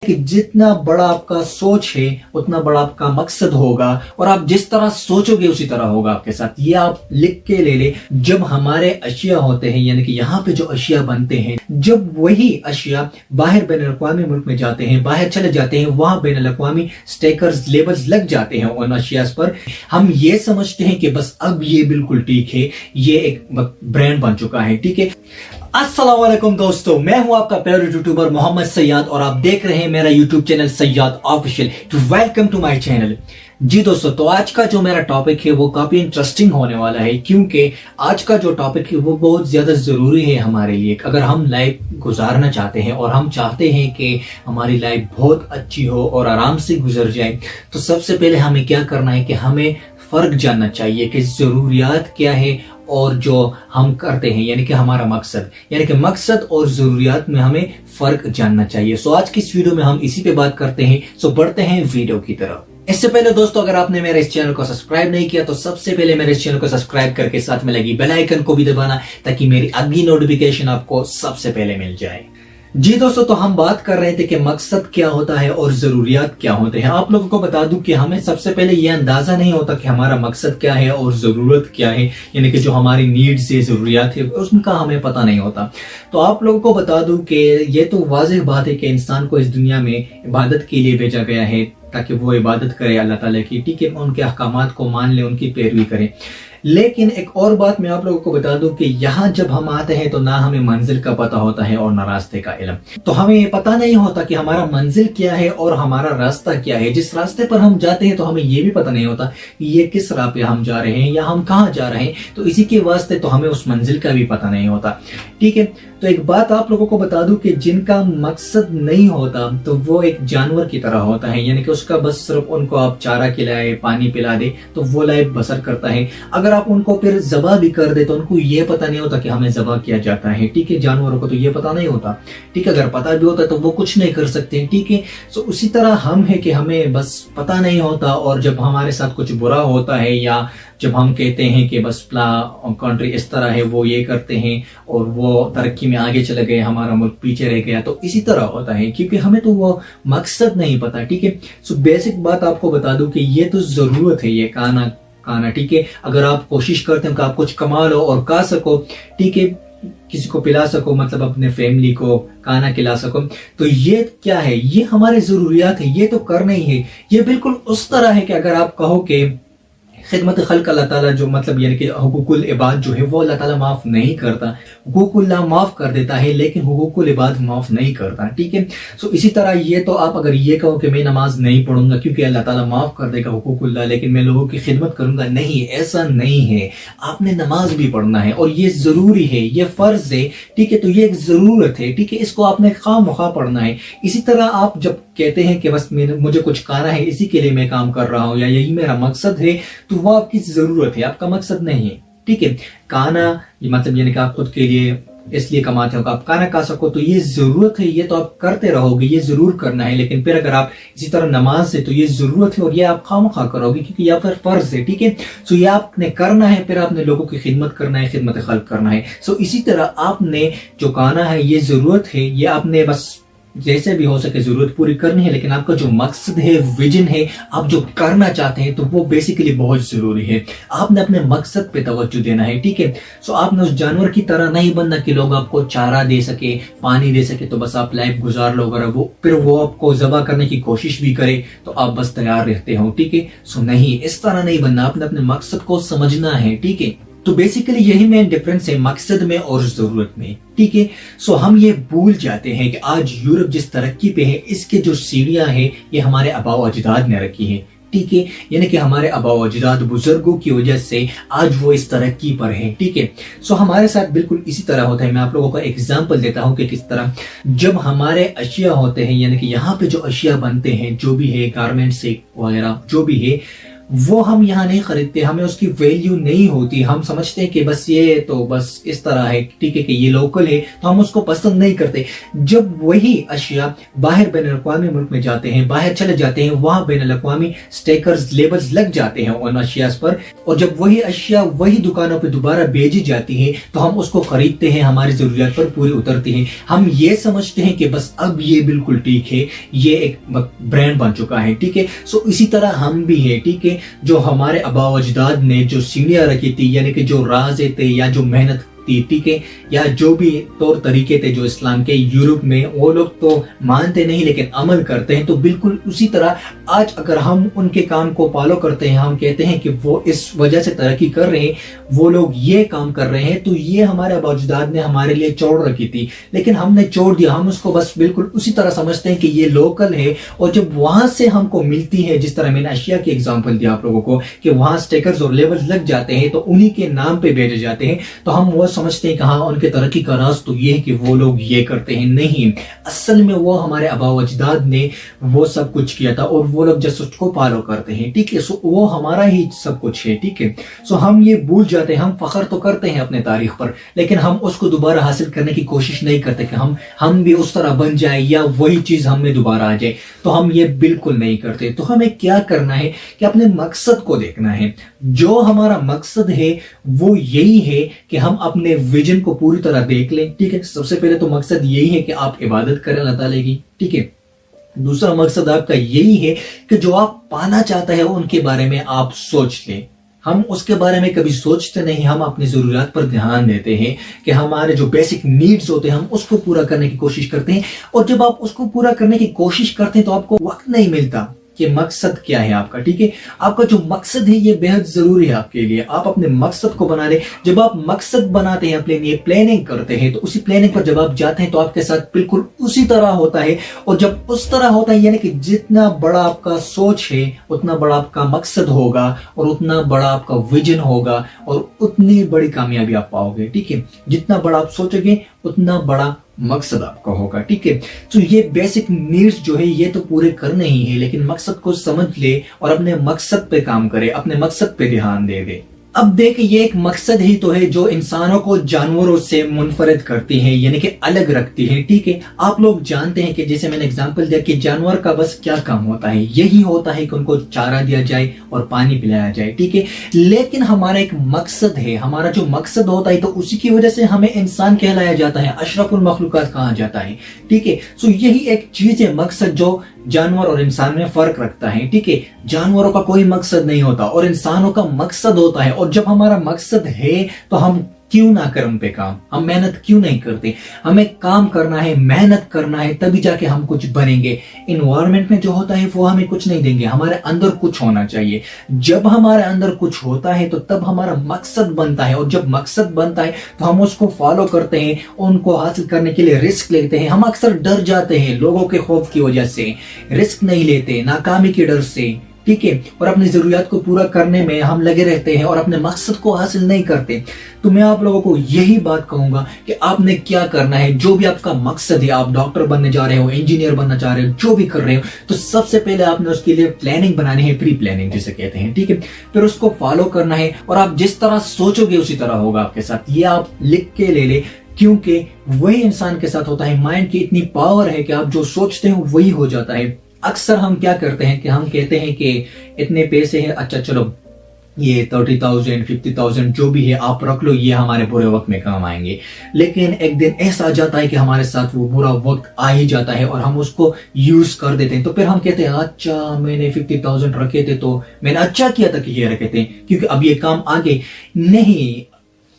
کہ جتنا بڑا آپ کا سوچ ہے اتنا بڑا آپ کا مقصد ہوگا، اور آپ جس طرح سوچو گے اسی طرح ہوگا آپ کے ساتھ۔ یہ آپ لکھ کے لے لیں، جب ہمارے اشیاء ہوتے ہیں یعنی کہ یہاں پہ جو اشیاء بنتے ہیں، جب وہی اشیاء باہر بین الاقوامی ملک میں جاتے ہیں، باہر چلے جاتے ہیں، وہاں بین الاقوامی سٹیکرز لیبلز لگ جاتے ہیں ان اشیاء پر، ہم یہ سمجھتے ہیں کہ بس اب یہ بالکل ٹھیک ہے، یہ ایک برانڈ بن چکا ہے۔ ٹھیک ہے، السلام علیکم دوستو، میں ہوں آپ کا فیوریٹ یوٹیوبر محمد سیاد، اور آپ دیکھ رہے ہیں میرا YouTube channel Siyad official. Welcome to my channel. جی دوستو، تو آج کا جو میرا ٹاپک ہے وہ کافی انٹرسٹنگ ہونے والا ہے، کیونکہ آج کا جو ٹاپک ہے وہ بہت زیادہ ضروری ہے ہمارے لیے۔ اگر ہم لائف گزارنا چاہتے ہیں اور ہم چاہتے ہیں کہ ہماری لائف بہت اچھی ہو اور آرام سے گزر جائے، تو سب سے پہلے ہمیں کیا کرنا ہے کہ ہمیں فرق جاننا چاہیے کہ ضروریات کیا ہے اور جو ہم کرتے ہیں، یعنی کہ ہمارا مقصد، یعنی کہ مقصد اور ضروریات میں ہمیں فرق جاننا چاہیے۔ سو آج کی اس ویڈیو میں ہم اسی پہ بات کرتے ہیں۔ سو بڑھتے ہیں ویڈیو کی طرف۔ اس سے پہلے دوستو، اگر آپ نے میرے اس چینل کو سبسکرائب نہیں کیا تو سب سے پہلے میرے اس چینل کو سبسکرائب کر کے ساتھ میں لگی بیل آئیکن کو بھی دبانا، تاکہ میری اگلی نوٹیفیکیشن آپ کو سب سے پہلے مل جائے۔ جی دوستو، تو ہم بات کر رہے تھے کہ مقصد کیا ہوتا ہے اور ضروریات کیا ہوتے ہیں۔ آپ لوگوں کو بتا دوں کہ ہمیں سب سے پہلے یہ اندازہ نہیں ہوتا کہ ہمارا مقصد کیا ہے اور ضرورت کیا ہے، یعنی کہ جو ہماری نیڈز ہے، ضروریات ہے، اس کا ہمیں پتہ نہیں ہوتا۔ تو آپ لوگوں کو بتا دوں کہ یہ تو واضح بات ہے کہ انسان کو اس دنیا میں عبادت کے لیے بھیجا گیا ہے، تاکہ وہ عبادت کرے اللہ تعالیٰ کی۔ ٹھیک ہے، ان کے احکامات کو مان لے، ان کی پیروی کرے۔ لیکن ایک اور بات میں آپ لوگوں کو بتا دوں کہ یہاں جب ہم آتے ہیں تو نہ ہمیں منزل کا پتہ ہوتا ہے اور نہ راستے کا علم۔ تو ہمیں یہ پتہ نہیں ہوتا کہ ہمارا منزل کیا ہے اور ہمارا راستہ کیا ہے۔ جس راستے پر ہم جاتے ہیں تو ہمیں یہ بھی پتہ نہیں ہوتا کہ یہ کس راہ پہ ہم جا رہے ہیں یا ہم کہاں جا رہے ہیں، تو اسی کے واسطے تو ہمیں اس منزل کا بھی پتہ نہیں ہوتا۔ ٹھیک ہے، تو ایک بات آپ لوگوں کو بتا دوں کہ جن کا مقصد نہیں ہوتا تو وہ ایک جانور کی طرح ہوتا ہے، یعنی کہ اس کا بس صرف ان کو آپ چارہ کھلائے، پانی پلا دے تو وہ لائف بسر کرتا ہے۔ اگر آپ ان کو پھر ذبح بھی کر دے تو ان کو یہ پتہ نہیں ہوتا کہ ہمیں ذبح کیا جاتا ہے۔ ٹھیک ہے، جانوروں کو تو یہ پتہ نہیں ہوتا۔ ٹھیک ہے، اگر پتہ بھی ہوتا تو وہ کچھ نہیں کر سکتے۔ ٹھیک ہے، سو اسی طرح ہم ہے کہ ہمیں بس پتہ نہیں ہوتا، اور جب ہمارے ساتھ کچھ برا ہوتا ہے یا جب ہم کہتے ہیں کہ بس کنٹری اس طرح ہے، وہ یہ کرتے ہیں اور وہ ترقی میں آگے چلے گئے، ہمارا ملک پیچھے رہ گیا، تو اسی طرح ہوتا ہے، کیونکہ ہمیں تو وہ مقصد نہیں پتا۔ ٹھیک ہے، سو بیسک بات آپ کو بتا دوں کہ یہ تو ضرورت ہے، یہ کھانا۔ ٹھیک ہے، اگر آپ کوشش کرتے ہیں کہ آپ کچھ کما لو اور کھا سکو، ٹھیک ہے، کسی کو پلا سکو، مطلب اپنے فیملی کو کھانا کھلا سکو، تو یہ کیا ہے؟ یہ ہمارے ضروریات ہے، یہ تو کرنا ہی ہے۔ یہ بالکل اس طرح ہے کہ اگر آپ کہو کہ خدمت خلق اللہ تعالیٰ جو مطلب یعنی کہ حقوق العباد جو ہے وہ اللہ تعالیٰ معاف نہیں کرتا۔ حقوق اللہ معاف کر دیتا ہے لیکن حقوق العباد معاف نہیں کرتا۔ ٹھیک ہے، سو اسی طرح یہ تو آپ اگر یہ کہو کہ میں نماز نہیں پڑھوں گا کیونکہ اللہ تعالیٰ معاف کر دے گا حقوق اللہ، لیکن میں لوگوں کی خدمت کروں گا، نہیں، ایسا نہیں ہے۔ آپ نے نماز بھی پڑھنا ہے اور یہ ضروری ہے، یہ فرض ہے۔ ٹھیک ہے، تو یہ ایک ضرورت ہے۔ ٹھیک ہے، اس کو آپ نے خواہ مخواہ پڑھنا ہے۔ اسی طرح آپ جب کہتے ہیں کہ بس مجھے کچھ کھانا ہے، اسی کے لیے میں کام کر رہا ہوں یا یہی میرا مقصد ہے، تو وہ آپ کی ضرورت ہے، آپ کا مقصد نہیں ہے۔ ٹھیک ہے، کھانا یہ مطلب یعنی کہ آپ خود کے لیے اس لیے کماتے ہو کہ آپ کھانا کھا سکو، تو یہ ضرورت ہے، یہ تو آپ کرتے رہو گے، یہ ضرور کرنا ہے۔ لیکن پھر اگر آپ اسی طرح نماز ہے تو یہ ضرورت ہے اور یہ آپ خواہ مخواہ کرو گے کیونکہ یہ پھر فرض ہے۔ ٹھیک ہے، سو یہ آپ نے کرنا ہے، پھر آپ نے لوگوں کی خدمت کرنا ہے، خدمت خلق کرنا ہے۔ سو اسی طرح آپ نے جو کھانا ہے یہ ضرورت ہے، یہ آپ نے بس جیسے بھی ہو سکے ضرورت پوری کرنی ہے، لیکن آپ کا جو مقصد ہے، ویژن ہے، آپ جو کرنا چاہتے ہیں، تو وہ بیسیکلی بہت ضروری ہے۔ آپ نے اپنے مقصد پہ توجہ دینا ہے۔ ٹھیک ہے، سو آپ نے اس جانور کی طرح نہیں بننا کہ لوگ آپ کو چارہ دے سکے، پانی دے سکے تو بس آپ لائف گزار لو، اگر پھر وہ آپ کو ذبح کرنے کی کوشش بھی کرے تو آپ بس تیار رہتے ہو۔ ٹھیک ہے، سو نہیں، اس طرح نہیں بننا، آپ نے اپنے مقصد کو سمجھنا ہے۔ ٹھیک ہے، تو بیسیکلی یہی مین ڈفرنس ہے مقصد میں اور ضرورت میں۔ ٹھیک ہے، سو ہم یہ بھول جاتے ہیں کہ آج یورپ جس ترقی پہ ہے، اس کے جو سیڑھیاں ہیں یہ ہمارے آباء و اجداد نے رکھی ہیں۔ ٹھیک ہے، یعنی کہ ہمارے آباء و اجداد بزرگوں کی وجہ سے آج وہ اس ترقی پر ہیں۔ ٹھیک ہے، سو ہمارے ساتھ بالکل اسی طرح ہوتا ہے۔ میں آپ لوگوں کو ایگزامپل دیتا ہوں کہ کس طرح جب ہمارے اشیاء ہوتے ہیں، یعنی کہ یہاں پہ جو اشیاء بنتے ہیں، جو بھی ہے گارمنٹس وغیرہ جو بھی ہے، وہ ہم یہاں نہیں خریدتے, ہمیں اس کی ویلیو نہیں ہوتی, ہم سمجھتے ہیں کہ بس یہ تو بس اس طرح ہے, ٹھیک ہے کہ یہ لوکل ہے تو ہم اس کو پسند نہیں کرتے. جب وہی اشیاء باہر بین الاقوامی ملک میں جاتے ہیں, باہر چلے جاتے ہیں, وہاں بین الاقوامی سٹیکرز لیبلز لگ جاتے ہیں ان اشیاء پر, اور جب وہی اشیاء وہی دکانوں پہ دوبارہ بھیجی جاتی ہیں تو ہم اس کو خریدتے ہیں, ہماری ضروریات پر پوری اترتی ہیں. ہم یہ سمجھتے ہیں کہ بس اب یہ بالکل ٹھیک ہے, یہ ایک برانڈ بن چکا ہے, ٹھیک ہے. سو اسی طرح ہم بھی ہیں, ٹھیک ہے. جو ہمارے آباء و اجداد نے جو سیڑھیاں رکھی تھی, یعنی کہ جو رازیں تھے یا جو محنت تھی, ٹھیک ہے, یا جو بھی طور طریقے تھے جو اسلام کے یورپ میں, وہ لوگ تو مانتے نہیں لیکن عمل کرتے ہیں. تو بالکل اسی طرح آج اگر ہم ان کے کام کو فالو کرتے ہیں, ہم کہتے ہیں کہ وہ اس وجہ سے ترقی کر رہے ہیں, وہ لوگ یہ کام کر رہے ہیں, تو یہ ہمارے آباء و اجداد نے ہمارے لیے چھوڑ رکھی تھی لیکن ہم نے چھوڑ دیا. ہم اس کو بس بالکل اسی طرح سمجھتے ہیں کہ یہ لوکل ہے, اور جب وہاں سے ہم کو ملتی ہے, جس طرح میں نے اشیاء کی اگزامپل دیا آپ لوگوں کو کہ وہاں سٹیکرز اور لیبلز لگ جاتے ہیں تو انہی کے نام پہ بھیجے جاتے ہیں, تو ہم وہ سمجھتے ہیں کہ ہاں ان کے ترقی کا راز تو یہ ہے کہ وہ لوگ یہ کرتے ہیں. نہیں, اصل میں وہ ہمارے آباء و اجداد نے وہ سب کچھ کیا تھا اور وہ لوگ جس اس کو فالو کرتے ہیں, ٹھیک ہے. سو وہ ہمارا ہی سب کچھ ہے, ٹھیک ہے. سو ہم یہ بھول جاتے ہیں, ہم فخر تو کرتے ہیں اپنے تاریخ پر لیکن ہم اس کو دوبارہ حاصل کرنے کی کوشش نہیں کرتے کہ ہم بھی اس طرح بن جائیں یا وہی چیز ہم میں دوبارہ آ جائے, تو ہم یہ بالکل نہیں کرتے. تو ہمیں کیا کرنا ہے کہ اپنے مقصد کو دیکھنا ہے. جو ہمارا مقصد ہے وہ یہی ہے کہ ہم اپنے ویژن کو پوری طرح دیکھ لیں, ٹھیک ہے. سب سے پہلے تو مقصد یہی ہے کہ آپ عبادت کریں اللہ تعالیٰ کی, ٹھیک ہے. دوسرا مقصد آپ کا یہی ہے کہ جو آپ پانا چاہتا ہے ان کے بارے میں آپ سوچ لیں. ہم اس کے بارے میں کبھی سوچتے نہیں, ہم اپنی ضروریات پر دھیان دیتے ہیں کہ ہمارے جو بیسک نیڈز ہوتے ہیں ہم اس کو پورا کرنے کی کوشش کرتے ہیں, اور جب آپ اس کو پورا کرنے کی کوشش کرتے ہیں تو آپ کو وقت نہیں ملتا کہ مقصد کیا ہے آپ کا, ٹھیک ہے. آپ کا جو مقصد ہے یہ بہت ضروری ہے آپ کے لیے, آپ اپنے مقصد کو بنا لیں. جب آپ مقصد بناتے ہیں, اپنے لیے پلاننگ کرتے ہیں, تو اسی پلاننگ پر جب آپ جاتے ہیں تو آپ کے ساتھ بالکل اسی طرح ہوتا ہے, اور جب اس طرح ہوتا ہے یعنی کہ جتنا بڑا آپ کا سوچ ہے اتنا بڑا آپ کا مقصد ہوگا, اور اتنا بڑا آپ کا ویژن ہوگا, اور اتنی بڑی کامیابی آپ پاؤ گے, ٹھیک ہے. جتنا بڑا آپ سوچیں گے اتنا بڑا مقصد آپ کا ہوگا, ٹھیک ہے. تو یہ بیسک نیڈز جو ہے یہ تو پورے کرنے ہی ہے, لیکن مقصد کو سمجھ لے اور اپنے مقصد پہ کام کرے, اپنے مقصد پہ دھیان دے. اب دیکھ, یہ ایک مقصد ہی تو ہے جو انسانوں کو جانوروں سے منفرد کرتی ہے, یعنی کہ الگ رکھتی ہے, ٹھیک ہے. آپ لوگ جانتے ہیں کہ جیسے میں نے اگزامپل دیا کہ جانور کا بس کیا کام ہوتا ہے, یہی ہوتا ہے کہ ان کو چارہ دیا جائے اور پانی پلایا جائے, ٹھیک ہے. لیکن ہمارا ایک مقصد ہے, ہمارا جو مقصد ہوتا ہے تو اسی کی وجہ سے ہمیں انسان کہلایا جاتا ہے, اشرف المخلوقات کہا جاتا ہے, ٹھیک ہے. سو یہی ایک چیز ہے مقصد جو جانور اور انسان میں فرق رکھتا ہے, ٹھیک ہے. جانوروں کا کوئی مقصد نہیں ہوتا اور انسانوں کا مقصد ہوتا ہے, اور جب ہمارا مقصد ہے تو ہم کیوں نہ کریں ان پہ کام, ہم محنت کیوں نہیں کرتے. ہمیں کام کرنا ہے, محنت کرنا ہے, تبھی جا کے ہم کچھ بنیں گے. انوائرمنٹ میں جو ہوتا ہے وہ ہمیں کچھ نہیں دیں گے, ہمارے اندر کچھ ہونا چاہیے. جب ہمارے اندر کچھ ہوتا ہے تو تب ہمارا مقصد بنتا ہے, اور جب مقصد بنتا ہے تو ہم اس کو فالو کرتے ہیں, ان کو حاصل کرنے کے لیے رسک لیتے ہیں. ہم اکثر ڈر جاتے ہیں لوگوں کے خوف کی وجہ سے, رسک نہیں لیتے ناکامی کے ڈر سے, ٹھیک ہے. اور اپنی ضروریات کو پورا کرنے میں ہم لگے رہتے ہیں اور اپنے مقصد کو حاصل نہیں کرتے. تو میں آپ لوگوں کو یہی بات کہوں گا کہ آپ نے کیا کرنا ہے, جو بھی آپ کا مقصد ہے, آپ ڈاکٹر بننے جا رہے ہو, انجینئر بننا چاہ رہے ہو, جو بھی کر رہے ہو, تو سب سے پہلے آپ نے اس کے لیے پلاننگ بنانی ہے, پری پلاننگ جسے کہتے ہیں, ٹھیک ہے. پھر اس کو فالو کرنا ہے, اور آپ جس طرح سوچو گے اسی طرح ہوگا آپ کے ساتھ. یہ آپ لکھ کے لے لے, کیونکہ وہی انسان کے ساتھ ہوتا ہے. مائنڈ کی اتنی پاور ہے کہ آپ جو سوچتے ہیں وہی ہو جاتا ہے. اکثر ہم کیا کرتے ہیں کہ ہم کہتے ہیں کہ اتنے پیسے ہیں, اچھا چلو یہ 30,000 50,000 جو بھی ہے آپ رکھ لو, یہ ہمارے برے وقت میں کام آئیں گے. لیکن ایک دن ایسا آ جاتا ہے کہ ہمارے ساتھ وہ برا وقت آ ہی جاتا ہے اور ہم اس کو یوز کر دیتے ہیں. تو پھر ہم کہتے ہیں اچھا میں نے 50,000 رکھے تھے تو میں نے اچھا کیا تھا کہ یہ رکھے تھے, کیونکہ اب یہ کام آگے نہیں.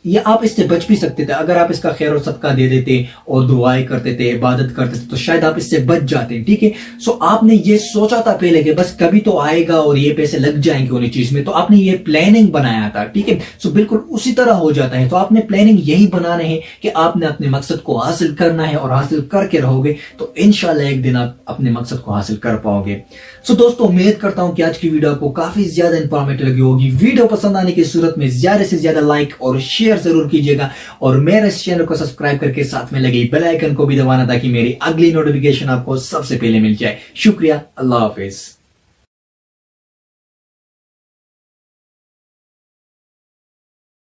یہ آپ اس سے بچ بھی سکتے تھے اگر آپ اس کا خیر و صدقہ دے دیتے اور دعائیں کرتے تھے, عبادت کرتے تھے, تو شاید آپ اس سے بچ جاتے ہیں, ٹھیک ہے. سو آپ نے یہ سوچا تھا پہلے کہ بس کبھی تو آئے گا اور یہ پیسے لگ جائیں گے انہیں چیز میں, تو آپ نے یہ پلاننگ بنایا تھا, ٹھیک ہے. سو بالکل اسی طرح ہو جاتا ہے. تو آپ نے پلاننگ یہی بنانا ہے کہ آپ نے اپنے مقصد کو حاصل کرنا ہے, اور حاصل کر کے رہو گے تو انشاءاللہ ایک دن آپ اپنے مقصد کو حاصل کر پاؤ گے. سو دوستو, امید کرتا ہوں کہ آج کی ویڈیو آپ کو کافی زیادہ انفارمیٹو لگی ہوگی. ویڈیو پسند آنے کی صورت میں زیادہ سے زیادہ لائک اور شیئر ضرور کیجیے گا, اور میرے اس چینل کو سبسکرائب کر کے ساتھ میں لگی بیل آئیکن کو بھی دبانا تاکہ میری اگلی نوٹیفیکیشن آپ کو سب سے پہلے مل جائے. شکریہ, اللہ حافظ.